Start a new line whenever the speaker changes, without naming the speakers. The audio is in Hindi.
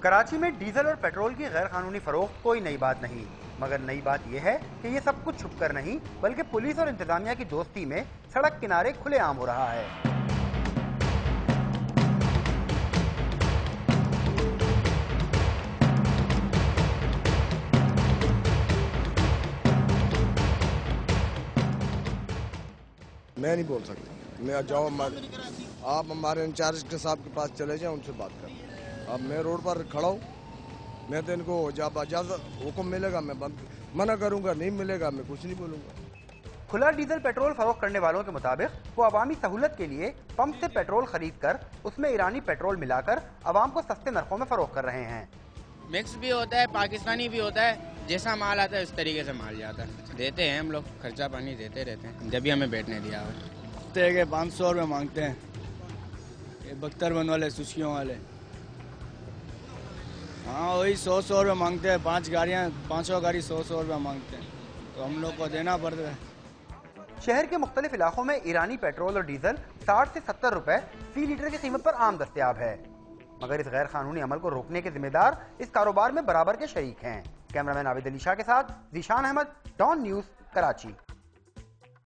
कराची में डीजल और पेट्रोल की गैर कानूनी फरोख्त कोई नई बात नहीं, मगर नई बात यह है कि ये सब कुछ छुपकर नहीं बल्कि पुलिस और इंतजामिया की दोस्ती में सड़क किनारे खुलेआम हो रहा है।
मैं नहीं बोल सकता, मैं जाओ आप हमारे इंचार्ज के साहब के पास चले जाएं, उनसे बात करें। अब मैं रोड पर खड़ा हूँ, मैं तो इनको जब इजाजत हुक्म मिलेगा मैं बंद मना करूंगा, नहीं मिलेगा मैं कुछ नहीं बोलूंगा।
खुला डीजल पेट्रोल फरोख्त करने वालों के मुताबिक वो अवामी सहूलत के लिए पंप से पेट्रोल खरीद कर उसमें ईरानी पेट्रोल मिलाकर अवाम को सस्ते नरखों में फरोख्त कर रहे हैं।
मिक्स भी होता है, पाकिस्तानी भी होता है, जैसा माल आता है उस तरीके से माल जाता है। देते हैं हम लोग, खर्चा पानी देते रहते हैं, जब भी हमें बैठने दिया है।
500 रुपये मांगते हैं ये बख्तरबंद वाले, सुस्कियों वाले। हाँ वही 100 रुपये मांगते हैं, 5 गाड़ियाँ, 500 गाड़ी 100 रुपये मांगते हैं, तो हम लोग को देना पड़ता है।
शहर के मुख्तलिफ इलाकों में ईरानी पेट्रोल और डीजल 60 से 70 रुपए फी लीटर की कीमत पर आम दस्तयाब है, मगर इस गैर कानूनी अमल को रोकने के जिम्मेदार इस कारोबार में बराबर के शरीक हैं। कैमरामैन आबिद अली शाह के साथ जीशान अहमद, डॉन न्यूज, कराची।